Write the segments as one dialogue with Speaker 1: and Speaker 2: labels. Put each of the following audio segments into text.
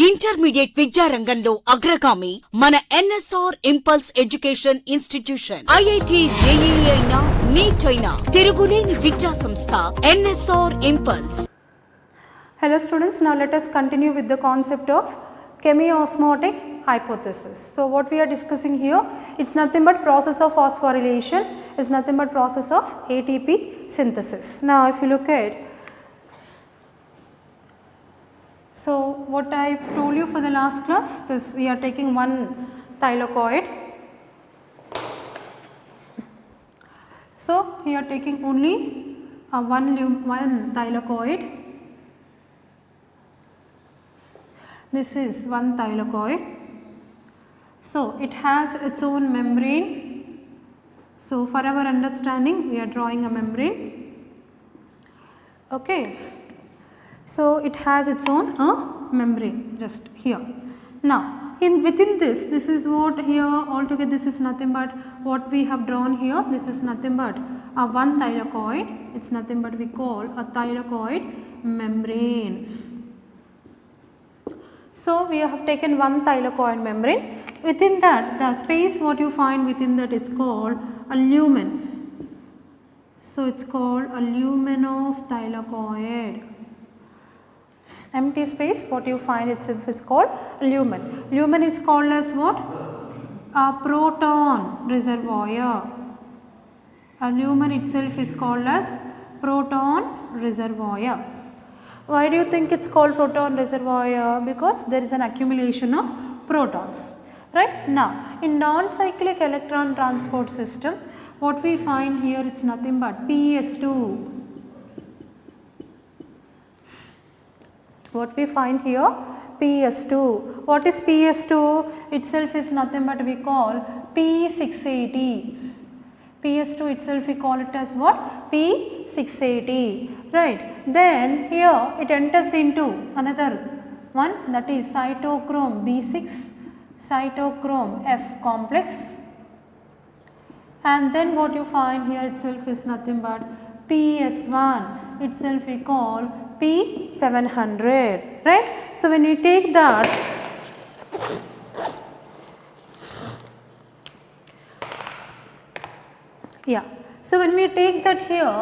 Speaker 1: Intermediate విద్యారంగంలో అగ్రగామి మన NSR impulse education institution. IIT JEE అయినా నీట్ అయినా తిరుగులేని విద్యా సంస్థ NSR impulse.
Speaker 2: Hello students, now let us continue with the concept of chemiosmotic hypothesis. So what we are discussing here, it's nothing but process of phosphorylation, it's nothing but process of ATP synthesis. Now if you look at, so what I told you for the last class, this we are taking one thylakoid. So we are taking only one thylakoid. This is one thylakoid. So it has its own membrane. So for our understanding, we are drawing a membrane. Okay. So it has its own membrane just here. Now within this is what here altogether, this is nothing but what we have drawn here. This is nothing but a one thylakoid. It's nothing but we call a thylakoid membrane. So we have taken one thylakoid membrane. Within that, the space what you find within that is called a lumen. So it's called a lumen of thylakoid. Empty space what you find itself is called lumen. Lumen is called as what? A proton reservoir. A lumen itself is called as proton reservoir. Why do you think it's called proton reservoir? Because there is an accumulation of protons, right? Now in non-cyclic electron transport system, what we find here, it's nothing but PS2. What we find here, PS2. What is PS2? Itself is nothing but we call P680. PS2 itself we call it as what? P680, right? Then here it enters into another one, that is cytochrome B6, cytochrome F complex, and then what you find here itself is nothing but PS1 itself we call P700, right? So when we take that, yeah, so when we take that here,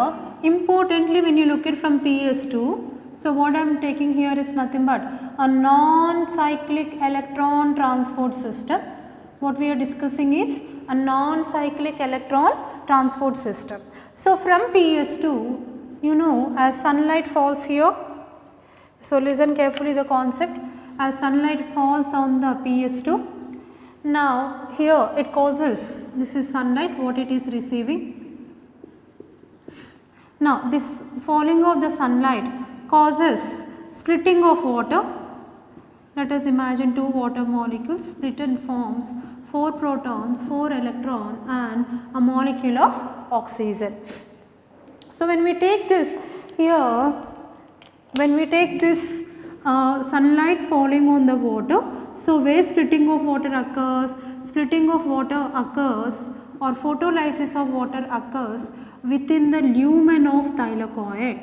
Speaker 2: importantly when you look at from PS2, so what I am taking here is nothing but a non-cyclic electron transport system. What we are discussing is a non-cyclic electron transport system. So from PS2, you know, as sunlight falls here, so listen carefully the concept, as sunlight falls on the PS2, now here it causes, this is sunlight what it is receiving. Now this falling of the sunlight causes splitting of water. Let us imagine two water molecules split and forms 4 protons, 4 electrons and a molecule of oxygen. So when we take this here, when we take this sunlight falling on the water, so where splitting of water occurs? Splitting of water occurs or photolysis of water occurs within the lumen of thylakoid.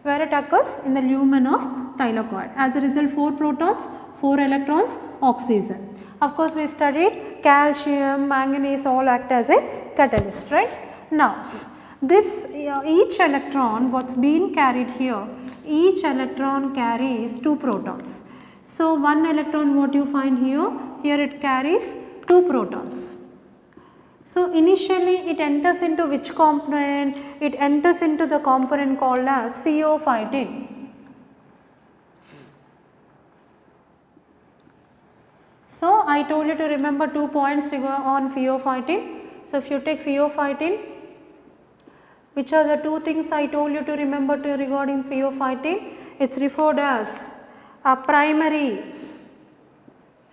Speaker 2: Where it occurs? In the lumen of thylakoid. As a result, 4 protons, 4 electrons, oxygen. Of course, we studied calcium, manganese all act as a catalyst, right? Now, this each electron what's being carried here, each electron carries 2 protons. So one electron what you find here, here it carries 2 protons. So initially it enters into which component? It enters into the component called as pheophytin. So I told you to remember 2 points on pheophytin. So if you take pheophytin, which are the 2 things I told you to remember regarding pheophytin? It's referred as a primary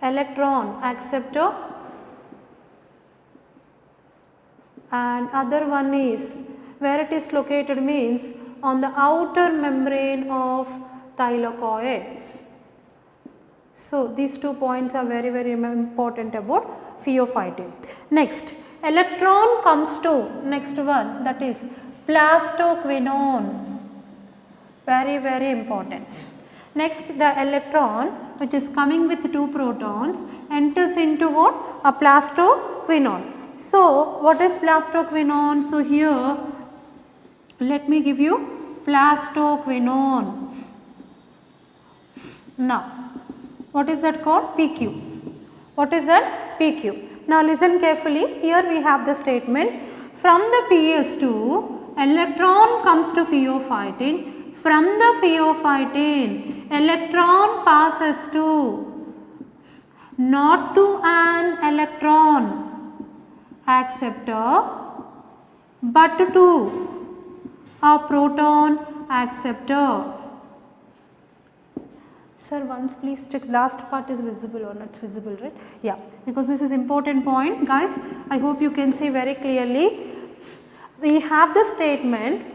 Speaker 2: electron acceptor, and other one is where it is located means on the outer membrane of thylakoid. So these 2 points are very important about pheophytin. Next, electron comes to next one, that is plastoquinone, very important. Next, the electron which is coming with 2 protons enters into what? A plastoquinone. So, what is plastoquinone? So, here let me give you plastoquinone. Now, what is that called? PQ. What is that? PQ. Now, listen carefully. Here we have the statement, from the PS2 electron comes to pheophytin, from the pheophytin electron passes to, not to an electron acceptor, but to a proton acceptor. Sir, once please check last part is visible or not. It's visible, right? Yeah, because this is important point, guys. I hope you can see very clearly. We have the statement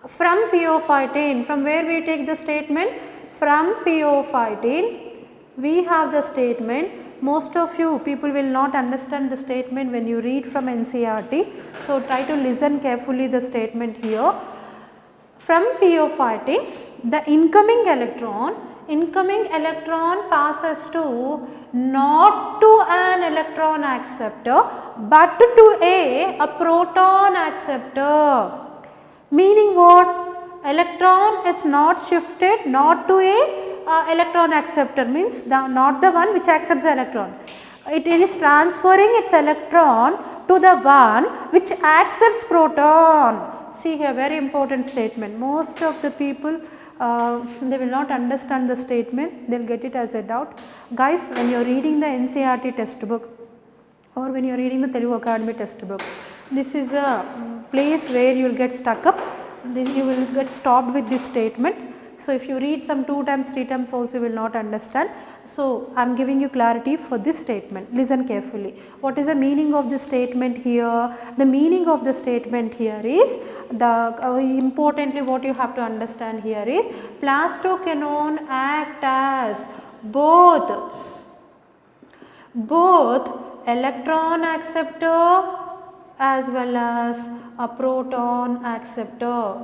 Speaker 2: from pheophytin. From where we take the statement? From pheophytin. We have the statement. Most of you people will not understand the statement when you read from NCERT. So, try to listen carefully the statement here. From pheophytin, the incoming electron passes to, not to an electron acceptor, but to a proton acceptor. Meaning what? Electron is not shifted, not to a electron acceptor, means not the one which accepts the electron. It is transferring its electron to the one which accepts proton. See here, very important statement. Most of the people they will not understand the statement, they will get it as a doubt. Guys, when you are reading the NCERT textbook or when you are reading the Telugu Academy textbook, this is a place where you will get stuck up, you will get stopped with this statement. So, if you read some 2 times, 3 times also you will not understand. So, I am giving you clarity for this statement. Listen carefully. What is the meaning of this statement here? The meaning of the statement here is, importantly what you have to understand here is, plastoquinone act as both electron acceptor as well as a proton acceptor.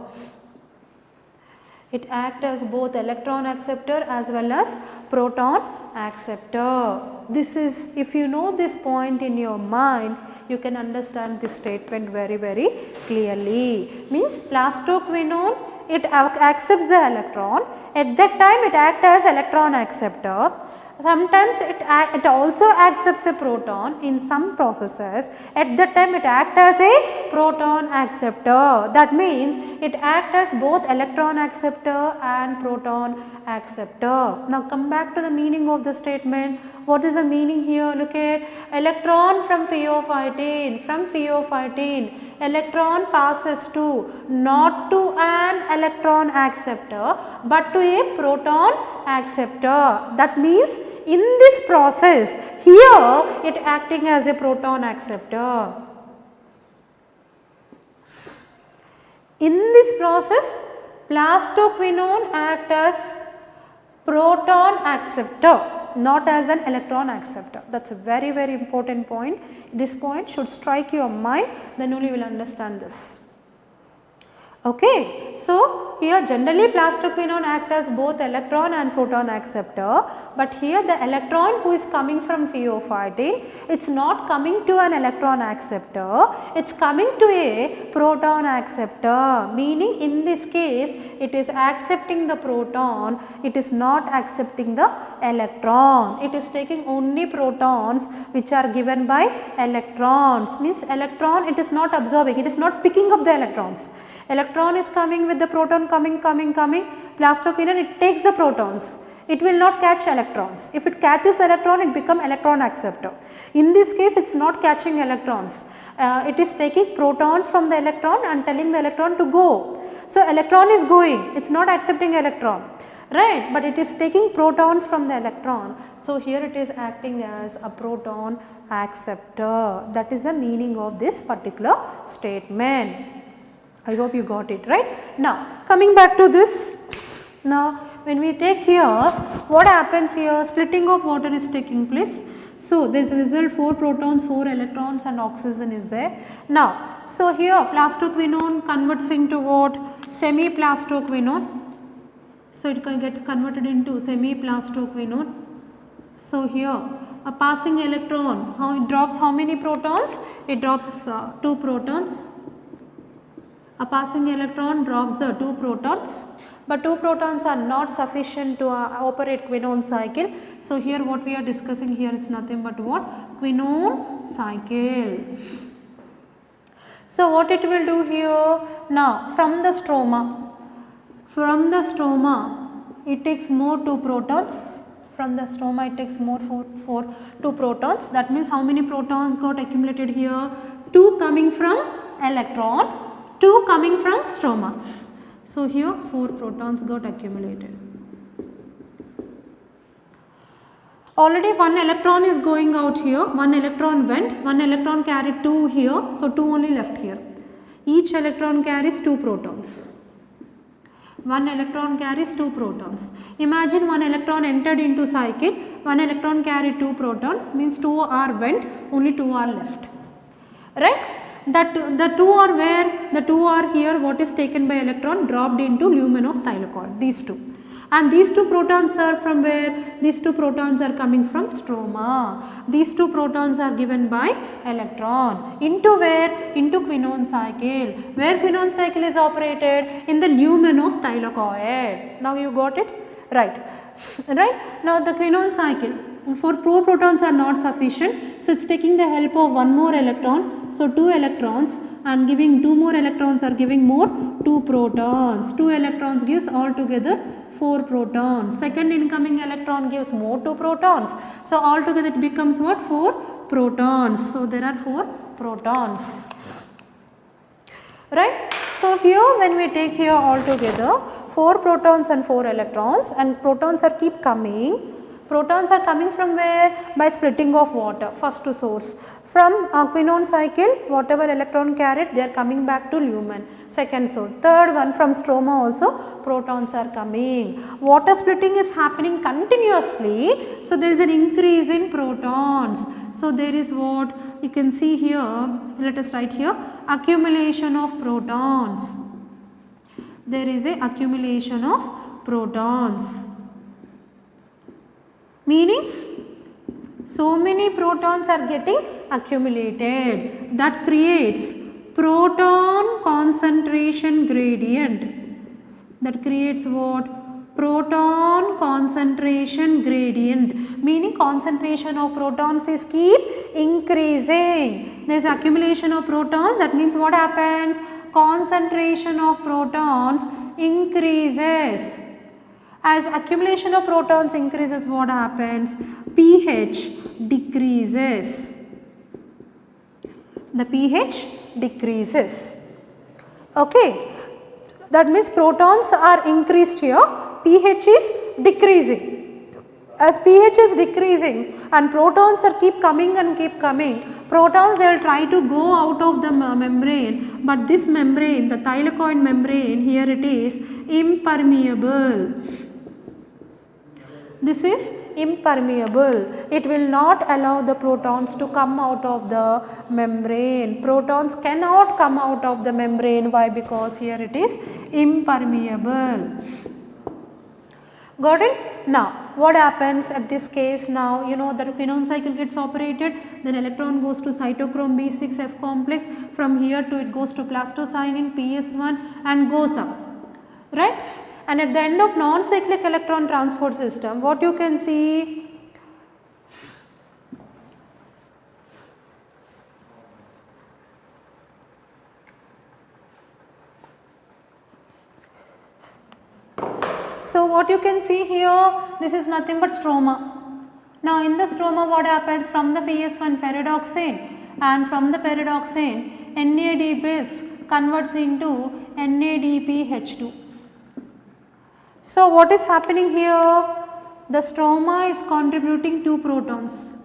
Speaker 2: It acts as both electron acceptor as well as proton acceptor. This is, if you know this point in your mind, you can understand this statement very, very clearly. Means plastoquinone, it accepts the electron, at that time it acts as electron acceptor. Sometimes it also accepts a proton in some processes, at that time it acts as a proton acceptor. That means it acts as both electron acceptor and proton acceptor. Now come back to the meaning of the statement. What is the meaning here? Look at electron from pheophytin. From pheophytin, electron passes to, not to an electron acceptor, but to a proton acceptor. That means in this process, here it acting as a proton acceptor. In this process, plastoquinone acts as proton acceptor, not as an electron acceptor. That is a very, very important point. This point should strike your mind, then only you will understand this. Okay. So, here generally plastoquinone acts as both electron and proton acceptor, but here the electron who is coming from pheophytin, it is not coming to an electron acceptor, it is coming to a proton acceptor, meaning in this case it is accepting the proton, it is not accepting the electron, it is taking only protons which are given by electrons, means electron it is not absorbing, it is not picking up the electrons. Electron is coming with the proton coming, plastoquinone it takes the protons, it will not catch electrons. If it catches electron, it becomes electron acceptor. In this case, it is not catching electrons, it is taking protons from the electron and telling the electron to go. So, electron is going, it is not accepting electron, right, but it is taking protons from the electron. So, here it is acting as a proton acceptor. That is the meaning of this particular statement. I hope you got it, right. Now, coming back to this, now when we take here, what happens here, splitting of water is taking place. So, there is a result 4 protons, 4 electrons and oxygen is there. Now, so here plastoquinone converts into what, semi-plastoquinone. So it can get converted into semi-plastoquinone. So here a passing electron, how it drops how many protons? It drops 2 protons. A passing electron drops the 2 protons, but 2 protons are not sufficient to operate quinone cycle. So here what we are discussing here is nothing but what? Quinone cycle. So what it will do here? Now from the stroma it takes more 2 protons. From the stroma it takes more 2 protons. That means how many protons got accumulated here? 2 coming from electron, 2 coming from stroma. So here 4 protons got accumulated. Already 1 electron is going out here, 1 electron went, 1 electron carried 2 here, so 2 only left here. Each electron carries 2 protons. 1 electron carries 2 protons. Imagine 1 electron entered into cycle, 1 electron carried 2 protons, means 2 are went, only 2 are left. Right? The 2 are where? The 2 are here, what is taken by electron? Dropped into lumen of thylakoid, these 2. And these 2 protons are from where? These 2 protons are coming from stroma. These 2 protons are given by electron. Into where? Into quinone cycle. Where quinone cycle is operated? In the lumen of thylakoid. Now you got it? Right. Right. Now the quinone cycle. For 4 protons are not sufficient. So it's taking the help of 1 more electron. So 2 electrons and giving 2 more electrons are giving more 2 protons. 2 electrons gives altogether 4 protons. Second incoming electron gives more 2 protons. So altogether it becomes what? 4 protons. So there are 4 protons. Right. So here when we take here altogether 4 protons and 4 electrons, and protons are keep coming. Protons are coming from where? By splitting of water, first to source. From quinone cycle, whatever electron carried, they are coming back to lumen, second source. Third one, from stroma also, protons are coming. Water splitting is happening continuously, so there is an increase in protons. So there is what you can see here, let us write here, accumulation of protons. There is a accumulation of protons. Meaning so many protons are getting accumulated, that creates proton concentration gradient. That creates what? Proton concentration gradient, meaning concentration of protons is keep increasing. There is accumulation of protons, that means what happens? Concentration of protons increases. As accumulation of protons increases, what happens? pH decreases. The pH decreases. Okay. That means protons are increased here, pH is decreasing. As pH is decreasing and protons are keep coming and keep coming, protons they will try to go out of the membrane, but this membrane, the thylakoid membrane, here it is impermeable. This is impermeable. It will not allow the protons to come out of the membrane. Protons cannot come out of the membrane. Why? Because here it is impermeable. Got it? Now, what happens at this case? Now, you know that quinone cycle gets operated, then electron goes to cytochrome B6F complex. From here to it goes to plastocyanin PS1 and goes up. Right? And at the end of non-cyclic electron transport system, what you can see? So what you can see here, this is nothing but stroma. Now in the stroma what happens? From the PS1 ferredoxane, and from the ferredoxane NAD base converts into NADPH2. So what is happening here? The stroma is contributing 2 protons.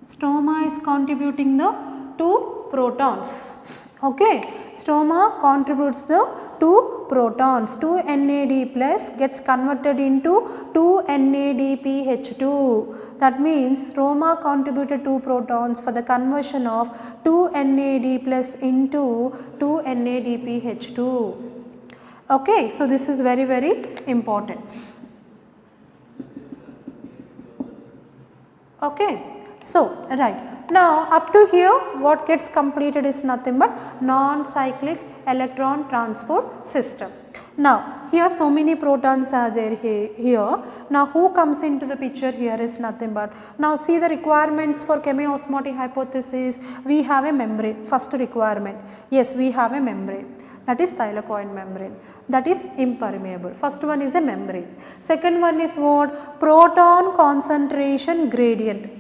Speaker 2: Stroma is contributing the 2 protons. Okay. Stroma contributes the 2 protons. 2 NAD plus gets converted into 2 NADPH2. That means stroma contributed 2 protons for the conversion of 2 NAD plus into 2 NADPH2. Okay, so this is very, very important. Okay, so right now up to here what gets completed is nothing but non-cyclic electron transport system. Now here so many protons are there here. Now who comes into the picture here is nothing but, now see the requirements for chemiosmotic hypothesis. We have a membrane, first requirement, yes we have a membrane, that is thylakoid membrane, that is impermeable. First one is a membrane. Second one is what? Proton concentration gradient.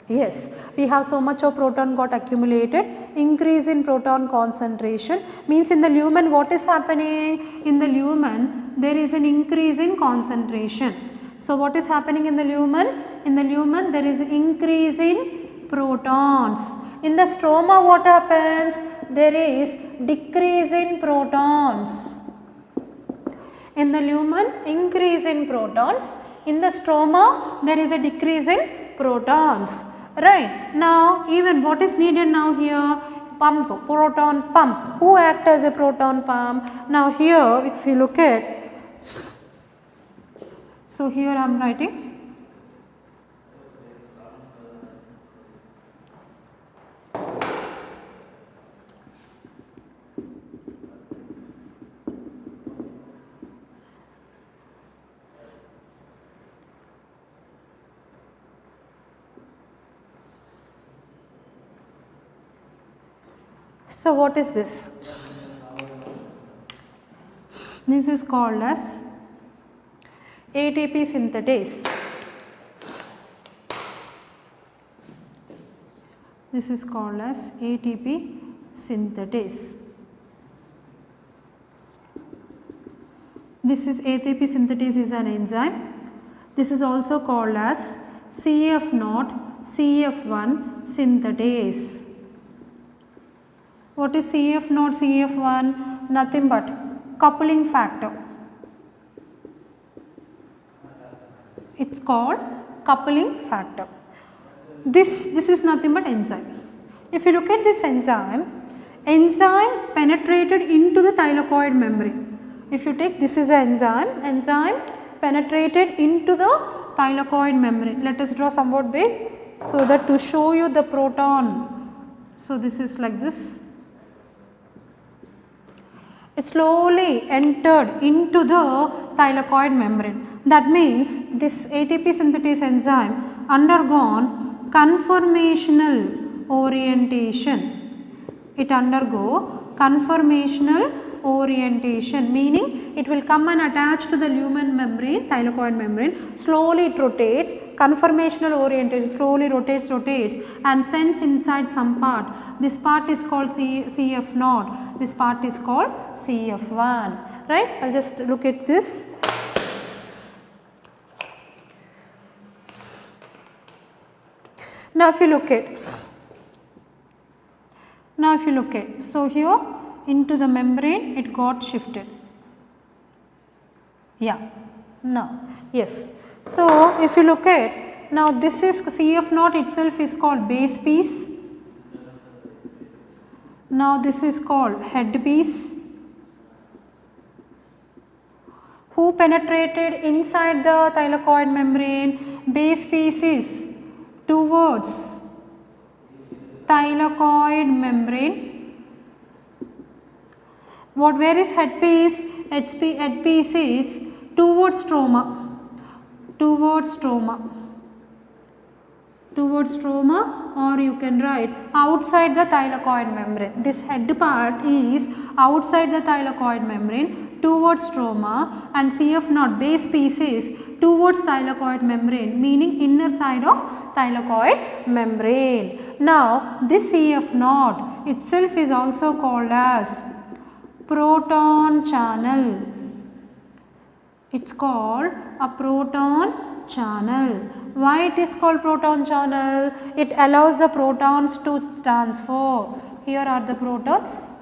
Speaker 2: Yes, we have so much of proton got accumulated, increase in proton concentration means in the lumen what is happening? In the lumen there is an increase in concentration. So what is happening in the lumen? In the lumen there is increase in protons. In the stroma what happens? There is decrease in protons. In the lumen increase in protons, in the stroma there is a decrease in protons. Right. Now even what is needed now here? Pump, proton pump. Who act as a proton pump? Now here if you look at, so here I am writing so what is this? This is called as ATP synthetase. This is called as ATP synthetase. This is ATP synthetase is an enzyme. This is also called as CF0 CF1 synthetase. What is CF0 CF1? Nothing but coupling factor. It is called coupling factor. This is nothing but enzyme. If you look at this enzyme penetrated into the thylakoid membrane. If you take this is an enzyme penetrated into the thylakoid membrane. Let us draw somewhat big so that to show you the proton. So this is like this. It slowly entered into the thylakoid membrane. That means this ATP synthetase enzyme undergone conformational orientation. It undergo conformational orientation, meaning it will come and attach to the lumen membrane, thylakoid membrane, slowly it rotates, conformational orientation, slowly rotates and sends inside some part. This part is called CF0, this part is called CF1, right. I will just look at this. Now if you look at, so here into the membrane it got shifted. Yeah, now, yes. So if you look at, now this is CF0 itself is called base piece. Now this is called head piece. Who penetrated inside the thylakoid membrane? Base piece is towards thylakoid membrane. Where is head piece? Head piece is towards stroma. Or you can write outside the thylakoid membrane. This head part is outside the thylakoid membrane towards stroma, and CF0 base piece is towards thylakoid membrane, meaning inner side of thylakoid membrane. Now this CF0 itself is also called as proton channel. It is called a proton channel. Why it is called proton channel? It allows the protons to transfer. Here are the protons.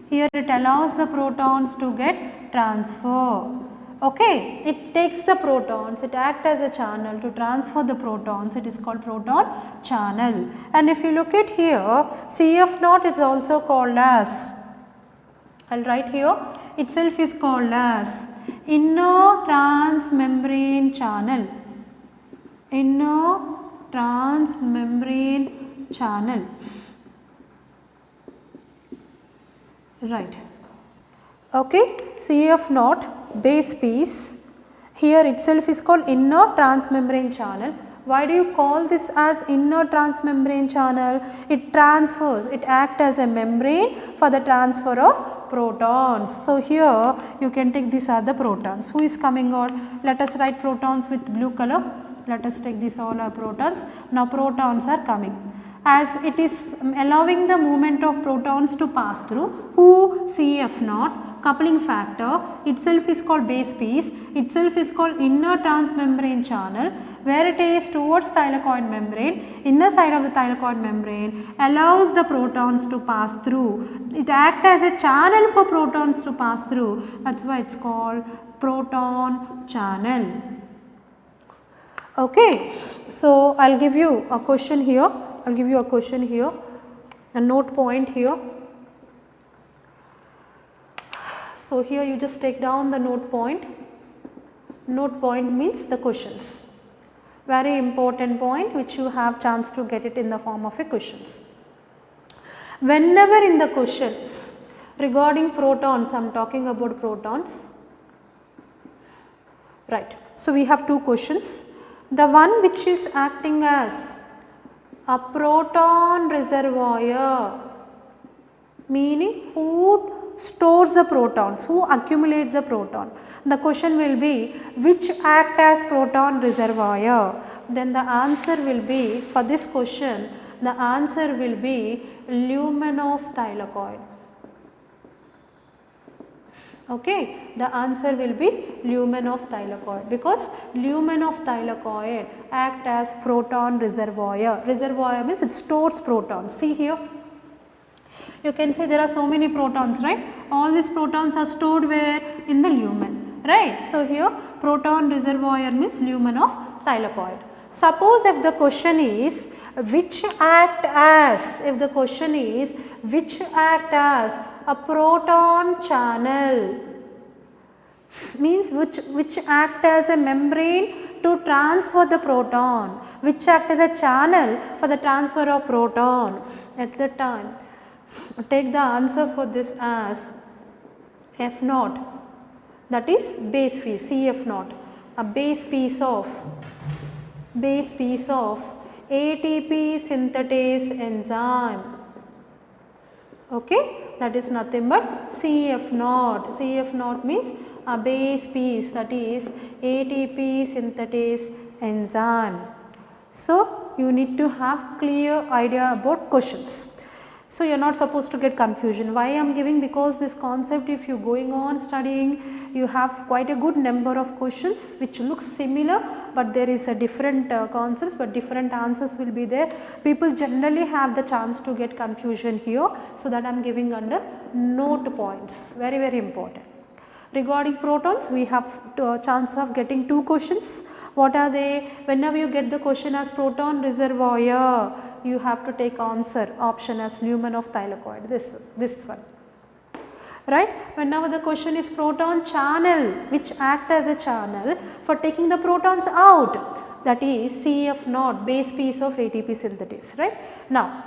Speaker 2: Here it allows the protons to get transfer. Okay, it takes the protons, it acts as a channel to transfer the protons. It is called proton channel. And if you look at here, CF0 is also called as, I will write here, itself is called as inner transmembrane channel. Inner transmembrane channel. Right. Okay, CF naught base piece here itself is called inner transmembrane channel. Why do you call this as inner transmembrane channel? It transfers, it acts as a membrane for the transfer of protons. So here you can take these are the protons. Who is coming out? Let us write protons with blue color. Let us take these all are protons. Now protons are coming. As it is allowing the movement of protons to pass through, who CF naught, coupling factor itself is called base piece, itself is called inner transmembrane channel, where it is towards thylakoid membrane, inner side of the thylakoid membrane allows the protons to pass through. It acts as a channel for protons to pass through, that is why it is called proton channel. Okay, so I will give you a question here. I will give you a question here, a note point here. So here you just take down the note point. Note point means the questions. Very important point which you have chance to get it in the form of a questions. Whenever in the question regarding protons, I am talking about protons. Right. So we have two questions. The one which is acting as a proton reservoir, meaning who stores the protons, who accumulates the proton. The question will be which act as proton reservoir. Then the answer will be, for this question, the answer will be lumen of thylakoid. Okay, the answer will be lumen of thylakoid, because lumen of thylakoid act as proton reservoir. Reservoir means it stores protons. See here, you can see there are so many protons, right? All these protons are stored where? In the lumen, right? So here proton reservoir means lumen of thylakoid. Suppose if the question is which act as, if the question is which act as a proton channel, means which act as a membrane to transfer the proton, which act as a channel for the transfer of proton. At the time, take the answer for this as F naught, that is base piece, CF naught, a base piece of ATP synthetase enzyme. Okay, that is nothing but CF naught. CF naught means a base piece, that is ATP synthetase enzyme. So you need to have clear idea about questions. So you are not supposed to get confusion. Why I am giving? Because this concept, if you are going on studying, you have quite a good number of questions which look similar, but there is a different concepts, but different answers will be there. People generally have the chance to get confusion here, so that I am giving under note points, very very important. Regarding protons, we have a chance of getting two questions. What are they? Whenever you get the question as proton reservoir, you have to take answer option as lumen of thylakoid. This one, right? Whenever the question is proton channel, which act as a channel for taking the protons out, that is CF naught, base piece of ATP synthetase, right? Now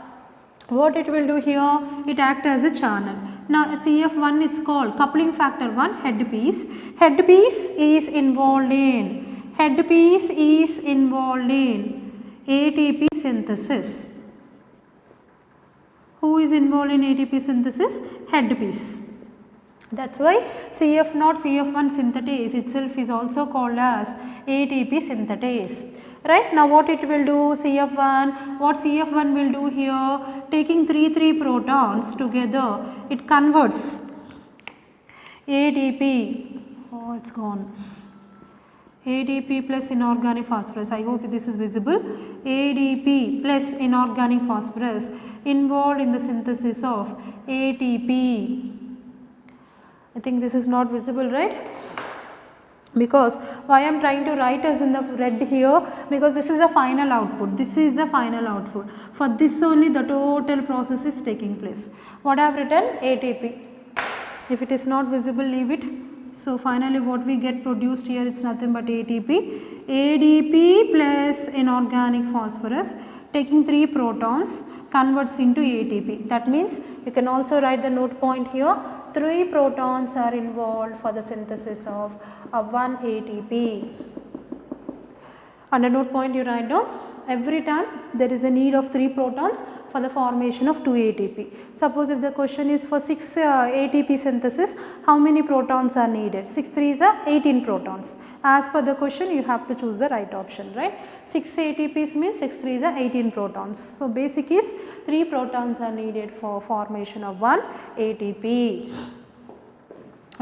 Speaker 2: what it will do here? It act as a channel. Now CF1 is called coupling factor 1, head piece. Head piece is involved in ATP synthesis. Who is involved in ATP synthesis? Head piece. That is why CF naught, CF1 synthetase itself is also called as ATP synthetase. Right. Now what it will do? CF1, what CF1 will do here? Taking 3 protons together, it converts ADP, oh it's gone, ADP plus inorganic phosphorus, I hope this is visible, ADP plus inorganic phosphorus involved in the synthesis of ATP. I think this is not visible, right? Because why I am trying to write as in the red here, because this is the final output, this is the final output. For this only the total process is taking place. What I have written? ATP. If it is not visible, leave it. So finally what we get produced here, it's nothing but ATP. ADP plus inorganic phosphorus taking 3 protons converts into ATP. That means you can also write the note point here, 3 protons are involved for the synthesis of 1 ATP. Under note point you write down, every time there is a need of 3 protons for the formation of 2 ATP. Suppose if the question is for 6 ATP synthesis, how many protons are needed? 6 3s are 18 protons. As per the question you have to choose the right option, right. 6 ATPs means 6 3s are 18 protons. So basic is 3 protons are needed for formation of 1 ATP,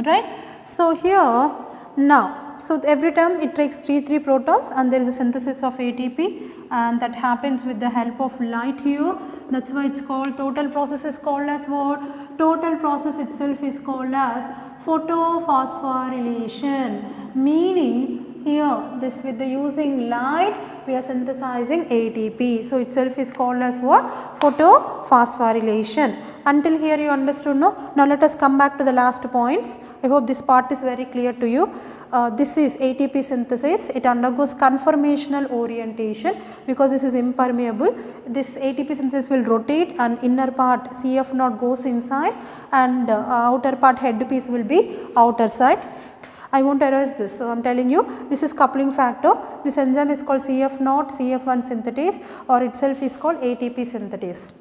Speaker 2: right. So here now, so every time it takes 3 protons and there is a synthesis of ATP, and that happens with the help of light here. That is why it is called, total process is called as what? Total process itself is called as photophosphorylation, meaning here this with the using light we are synthesizing ATP. So itself is called as what? Photophosphorylation. Until here you understood, no? Now let us come back to the last points. I hope this part is very clear to you. This is ATP synthesis. It undergoes conformational orientation because this is impermeable. This ATP synthesis will rotate and inner part CF0 goes inside and outer part head piece will be outer side. I won't erase this. So, I am telling you this is coupling factor. This enzyme is called CF0, CF1 synthetase, or itself is called ATP synthetase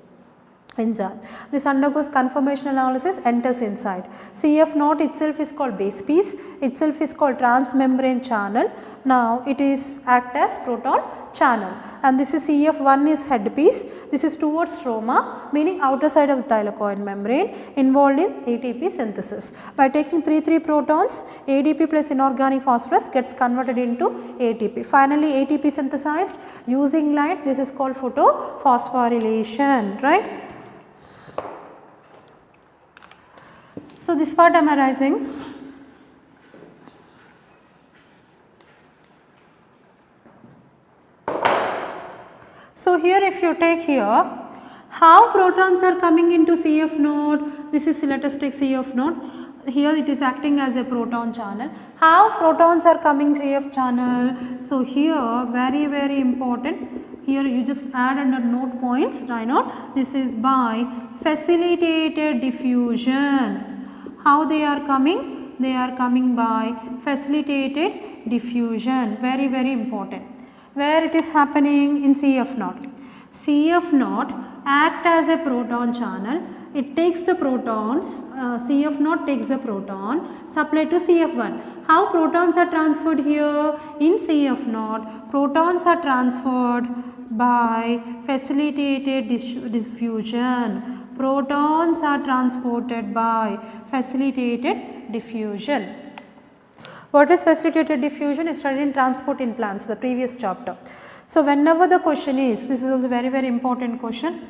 Speaker 2: enzyme. This undergoes conformational analysis, enters inside. CF0 itself is called base piece, itself is called transmembrane channel. Now it is act as proton channel, and this is CF1 is head piece, this is towards stroma, meaning outer side of the thylakoid membrane, involved in ATP synthesis. By taking 3 protons, ADP plus inorganic phosphorus gets converted into ATP. Finally ATP synthesized using light, this is called photophosphorylation, right. So this part I am erasing. So here if you take here, how protons are coming into CF node, this is, let us take CF node, here it is acting as a proton channel. How protons are coming CF channel? So here very important, here you just add under note points, right now, this is by facilitated diffusion. How they are coming? They are coming by facilitated diffusion, very important. Where it is happening? In CF0. CF0 act as a proton channel. It takes the protons, CF0 takes the proton, supply to CF1. How protons are transferred here? In CF0, protons are transferred by facilitated diffusion. Protons are transported by facilitated diffusion. What is facilitated diffusion? Is studied in transport in plants, the previous chapter. So whenever the question is, this is also very important question.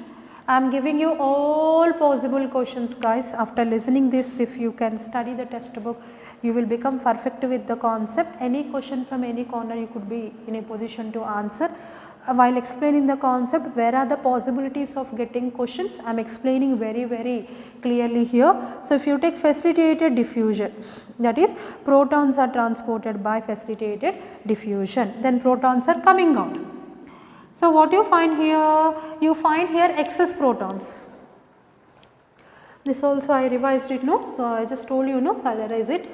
Speaker 2: I am giving you all possible questions, guys. After listening this, if you can study the textbook, you will become perfect with the concept. Any question from any corner you could be in a position to answer. While explaining the concept, where are the possibilities of getting questions? I am explaining very clearly here. So if you take facilitated diffusion, that is protons are transported by facilitated diffusion, then protons are coming out. So what you find here? You find here excess protons. This also I revised it, no? So I just told you, no? So I will erase it.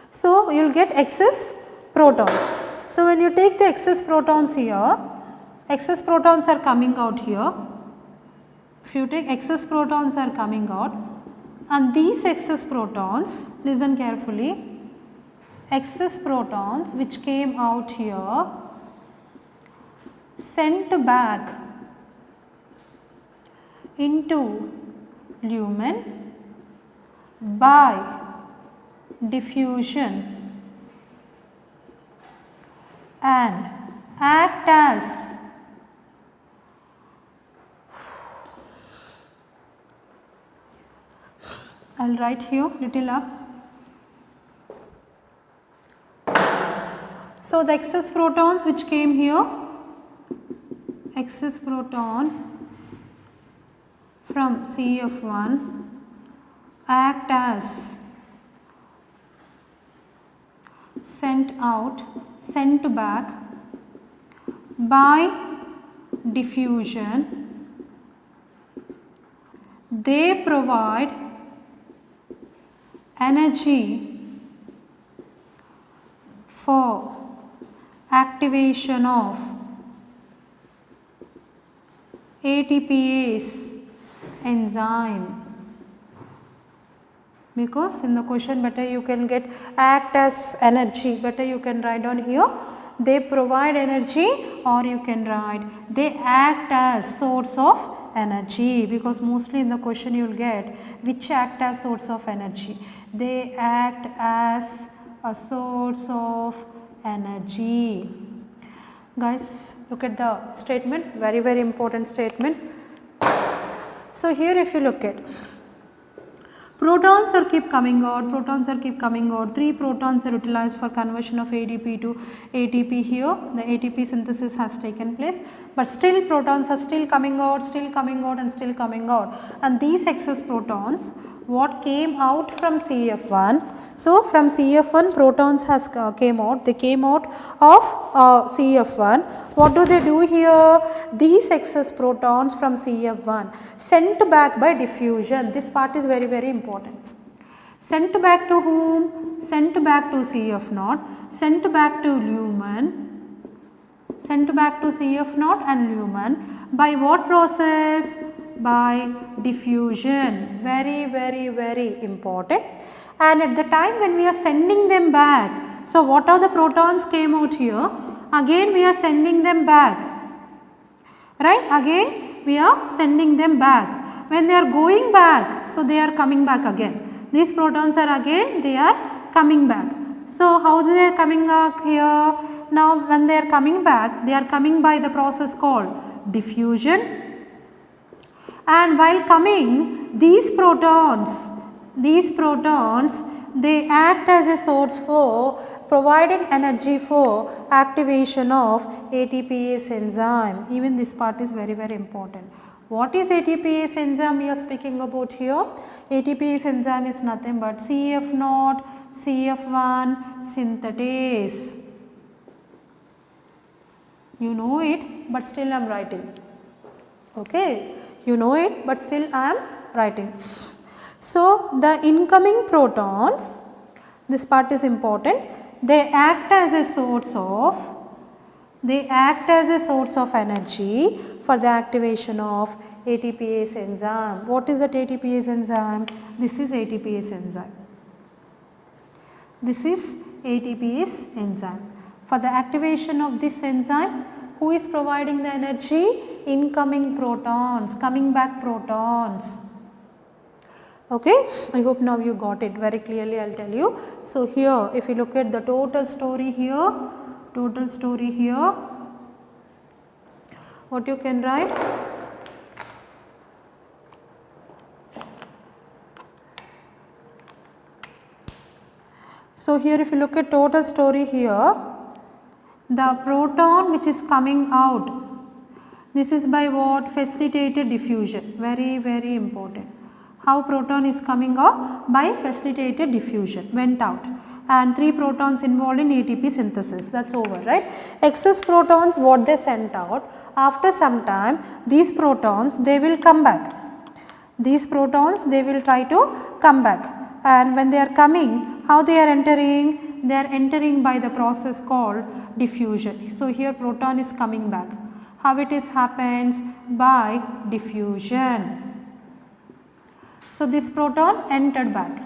Speaker 2: So you will get excess protons. So when you take the excess protons here, excess protons are coming out here. If you take excess protons are coming out, and these excess protons, listen carefully, excess protons which came out here sent back into lumen by diffusion and act as I will write here little up. So the excess protons which came here, excess proton from CF1 act as sent back by diffusion. They provide energy for activation of ATPase enzyme. Because in the question better you can get act as energy, better you can write down here they provide energy, or you can write they act as source of energy, because mostly in the question you will get which act as source of energy. They act as a source of energy. Guys, look at the statement, very important statement. So here if you look at protons are keep coming out, 3 protons are utilized for conversion of ADP to ATP here, the ATP synthesis has taken place, but still protons are still coming out and still coming out, and these excess protons what came out from CF1. So from CF1 protons has came out, they came out of CF1. What do they do here? These excess protons from CF1 sent back by diffusion. This part is very important. Sent back to whom? Sent back to CF0, sent back to lumen, sent back to CF0 and lumen by what process? By diffusion. Very important. And at the time when we are sending them back, so what are the protons came out here? Again we are sending them back, right? Again we are sending them back. When they are going back, so they are coming back again. These protons are again they are coming back. So how they are coming back here? Now when they are coming back, they are coming by the process called diffusion. And while coming, these protons they act as a source for providing energy for activation of ATPase enzyme. Even this part is very important. What is ATPase enzyme we are speaking about here? ATPase enzyme is nothing but CF0, CF1 synthetase. You know it, but still I am writing. Okay. You know it, but still I am writing. So the incoming protons, this part is important, they act as a source of energy for the activation of ATPase enzyme. What is that ATPase enzyme? This is ATPase enzyme. This is ATPase enzyme. For the activation of this enzyme, who is providing the energy? Incoming protons, coming back protons. Okay, I hope now you got it very clearly. I will tell you. So here if you look at the total story here, what you can write? So here if you look at total story here, the proton which is coming out, this is by what? Facilitated diffusion. Very important. How proton is coming out? By facilitated diffusion, went out, and 3 protons involved in ATP synthesis. That's over, right? Excess protons what they sent out, after some time these protons they will come back. These protons they will try to come back, and when they are coming, how they are entering? They are entering by the process called diffusion. So here proton is coming back. How it is happens? By diffusion. So this proton entered back.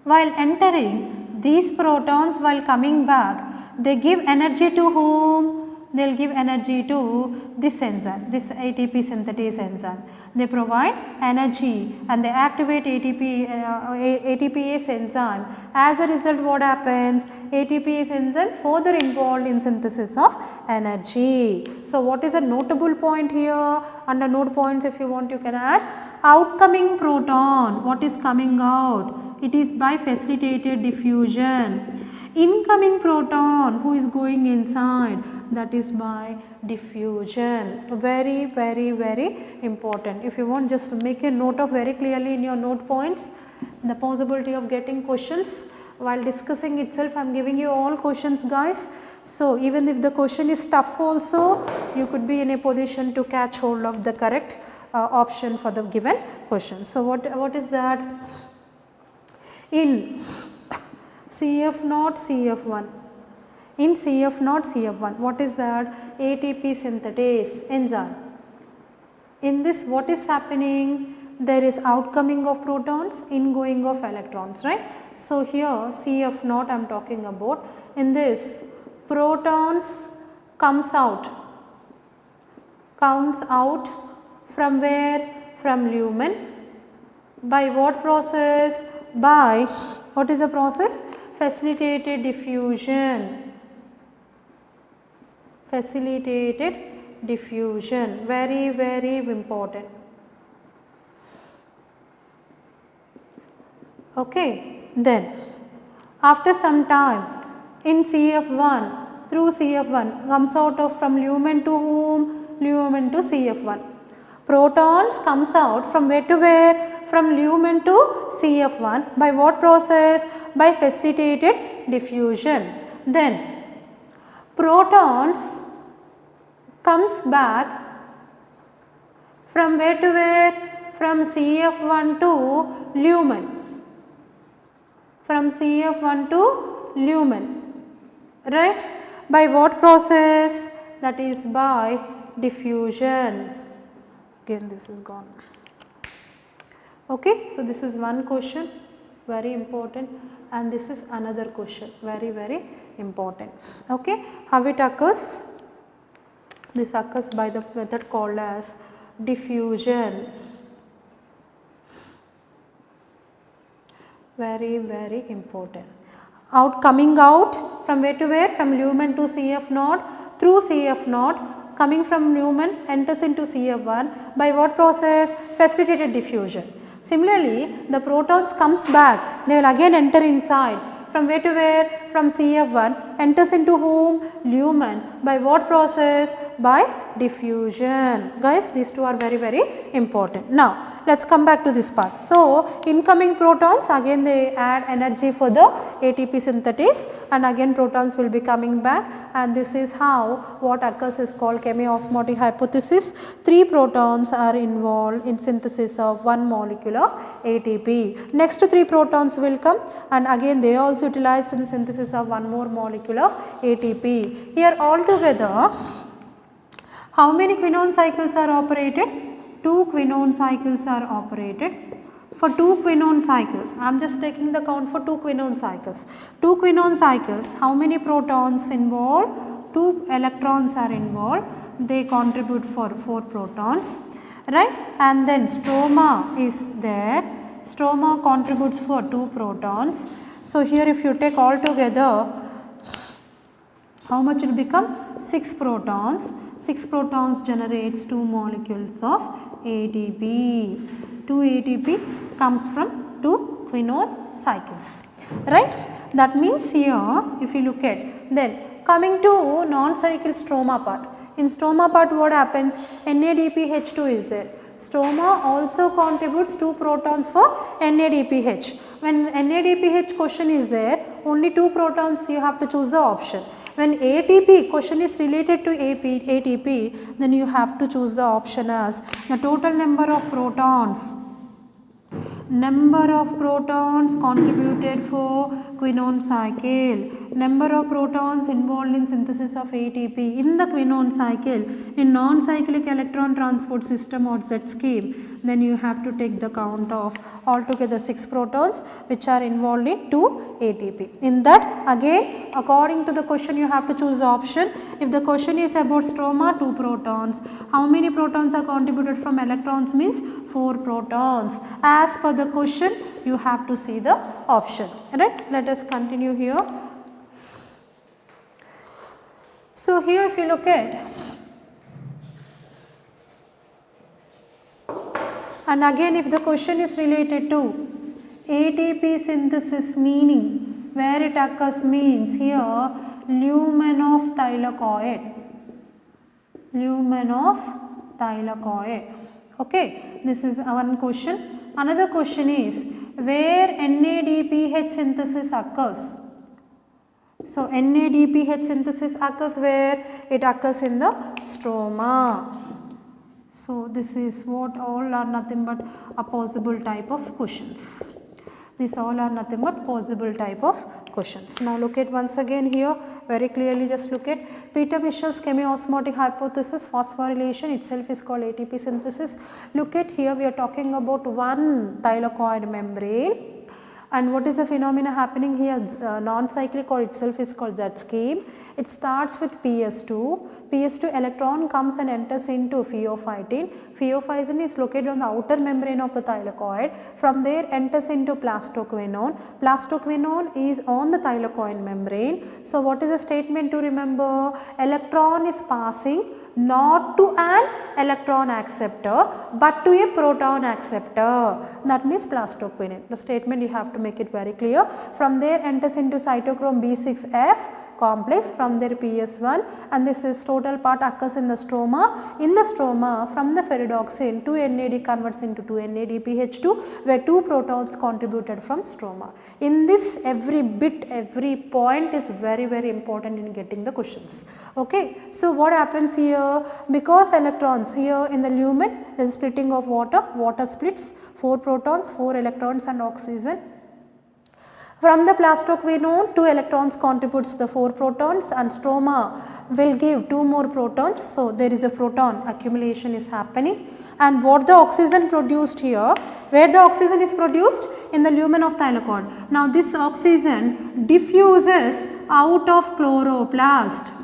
Speaker 2: While entering, these protons while coming back, they give energy to whom? They will give energy to this enzyme, this ATP synthetase enzyme. They provide energy and they activate ATPase enzyme. As a result, what happens? ATPase enzyme further involved in synthesis of energy. So what is a notable point here? Under note points, if you want, you can add outcoming proton. What is coming out? It is by facilitated diffusion. Incoming proton, who is going inside? that is by diffusion. Very, very, very important. If you want, just make a note of very clearly in your note points the possibility of getting questions. While discussing itself, I am giving you all questions, guys. So, even if the question is tough also, you could be in a position to catch hold of the correct option for the given question. So, what is that? In CF0, CF1. In CF0, CF1, what is that? ATP synthetase enzyme. In this, what is happening? There is outcoming of protons, ingoing of electrons, right? So, here CF0 I am talking about. In this, protons comes out from where? From lumen. By what process? By, what is the process? Facilitated diffusion. Facilitated diffusion, very, very important. Okay. Then after some time in CF1, through CF1 comes out of from lumen to whom? Lumen to CF1. Protons comes out from where to where? From lumen to CF1 by what process? By facilitated diffusion. Then protons comes back from where to where? From CF1 to lumen. From CF1 to lumen, right? By what process? That is by diffusion. Again this is gone. Okay, so this is one question, very important, and this is another question, very, very important. Okay, how it occurs? This occurs by the method called as diffusion. Very, very important. Coming out from where to where? From lumen to CF0, through CF0, coming from lumen enters into CF1 by what process? Facilitated diffusion. Similarly, the protons comes back, they will again enter inside from where to where? From CF1 enters into whom? Lumen. By what process? By diffusion. Guys, these two are very, very important. Now, let us come back to this part. So, incoming protons again they add energy for the ATP synthetase, and again protons will be coming back, and this is how what occurs is called chemiosmotic hypothesis. 3 protons are involved in synthesis of one molecule of ATP. Next 3 protons will come, and again they also utilized in the synthesis of one more molecule of ATP. Here altogether, how many quinone cycles are operated? 2 quinone cycles are operated. For 2 quinone cycles, I am just taking the count for 2 quinone cycles. 2 quinone cycles, how many protons involved? 2 electrons are involved. They contribute for 4 protons, right? And then stroma is there. Stroma contributes for 2 protons. So, here if you take all together, how much will become? 6 protons. 6 protons generates 2 molecules of ATP. 2 ATP comes from 2 quinone cycles, right? That means here if you look at, then coming to non-cycle stroma part. In stroma part what happens? NADPH2 is there. Stroma also contributes 2 protons for NADPH. When NADPH question is there, only 2 protons you have to choose the option. When ATP question is related to ATP, then you have to choose the option as the total number of protons. Number of protons contributed for quinone cycle, number of protons involved in synthesis of ATP in the quinone cycle in non-cyclic electron transport system or Z scheme, then you have to take the count of altogether 6 protons which are involved in 2 ATP. In that again according to the question you have to choose the option. If the question is about stroma, 2 protons, how many protons are contributed from electrons means 4 protons. As per the question you have to see the option, right. Let us continue here. So, here if you look at, and again if the question is related to ATP synthesis, meaning where it occurs means here lumen of thylakoid. lumen of thylakoid. Okay, this is one question. Another question is where NADPH synthesis occurs. So NADPH synthesis occurs where? It occurs in the stroma. So this is what all are nothing but a possible type of questions. These all are nothing but possible type of questions. Now look at once again here, very clearly just look at Peter-Michel's chemiosmotic hypothesis. Phosphorylation itself is called ATP synthesis. Look at here, we are talking about one thylakoid membrane. And what is the phenomena happening here? Non-cyclic or itself is called Z scheme. It starts with PS2. PS2 electron comes and enters into pheophytin. Pheophytin is located on the outer membrane of the thylakoid. From there enters into plastoquinone. Plastoquinone is on the thylakoid membrane. So what is the statement to remember? Electron is passing not to an electron acceptor but to a proton acceptor, that means plastoquinone. The statement you have to make it very clear. From there enters into cytochrome B6F complex, from there PS1, and this is total part occurs in the stroma. In the stroma, from the ferredoxin 2NAD converts into 2NADPH2 where 2 protons contributed from stroma. In this every bit, every point is very important in getting the questions. Okay. So what happens here? Because electrons here in the lumen, there is splitting of water, water splits 4 protons, 4 electrons and oxygen. From the plastoquinone 2 electrons contributes to the 4 protons and stroma will give 2 more protons. So there is a proton accumulation is happening, and what the oxygen produced here, where the oxygen is produced? In the lumen of thylakoid. Now this oxygen diffuses out of chloroplast.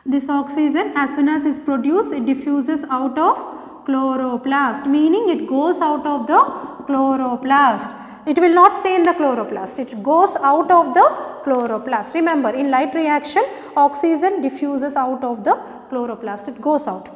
Speaker 2: This oxygen as soon as it is produced, it diffuses out of chloroplast, meaning it goes out of the chloroplast. It will not stay in the chloroplast, it goes out of the chloroplast. Remember, in light reaction, oxygen diffuses out of the chloroplast, it goes out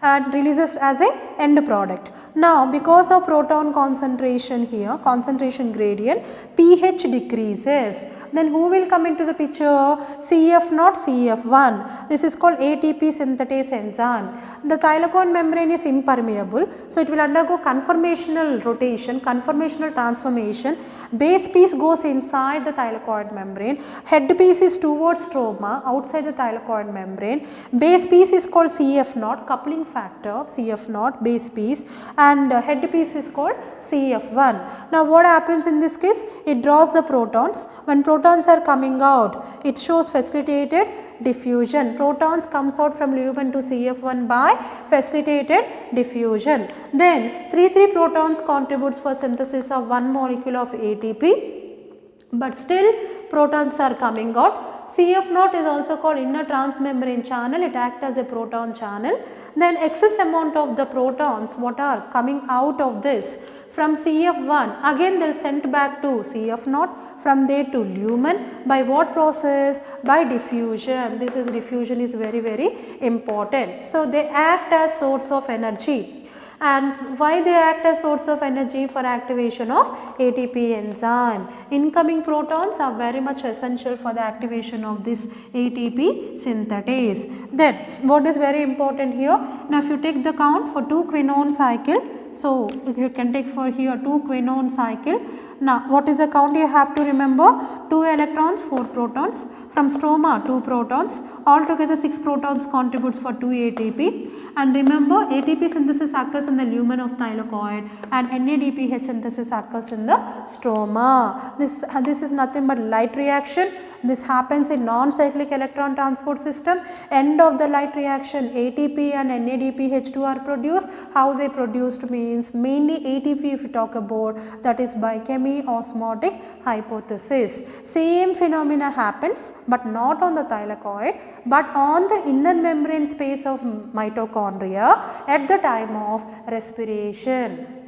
Speaker 2: and releases as a end product. Now because of proton concentration here, concentration gradient, pH decreases. Then who will come into the picture? CF0, CF1. This is called ATP synthetase enzyme. The thylakoid membrane is impermeable, so it will undergo conformational rotation, conformational transformation. Base piece goes inside the thylakoid membrane, head piece is towards stroma outside the thylakoid membrane. Base piece is called CF0, coupling factor CF0, base piece, and head piece is called CF1. Now what happens in this case? It draws the protons. When protons are coming out, it shows facilitated diffusion. Protons comes out from lumen to CF1 by facilitated diffusion. Then 3 protons contributes for synthesis of 1 molecule of ATP, but still protons are coming out. CF0 is also called inner transmembrane channel, it acts as a proton channel. Then excess amount of the protons what are coming out of this from CF1, again they will sent back to CF0, from there to lumen. By what process? By diffusion. This is diffusion is very important. So they act as source of energy. And why they act as source of energy? For activation of ATP enzyme. Incoming protons are very much essential for the activation of this ATP synthetase. Then what is very important here? Now if you take the count for 2 quinone cycle, so you can take for here 2 quinone cycle. Now what is the count you have to remember? 2 electrons, 4 protons. From stroma 2 protons, altogether 6 protons contributes for 2 ATP. And remember, ATP synthesis occurs in the lumen of thylakoid and NADPH synthesis occurs in the stroma. This is nothing but light reaction. This happens in non-cyclic electron transport system. End of the light reaction, ATP and NADPH2 are produced. How they produced means mainly ATP if you talk about, that is by chemiosmotic hypothesis. Same phenomena happens but not on the thylakoid but on the inner membrane space of mitochondria at the time of respiration.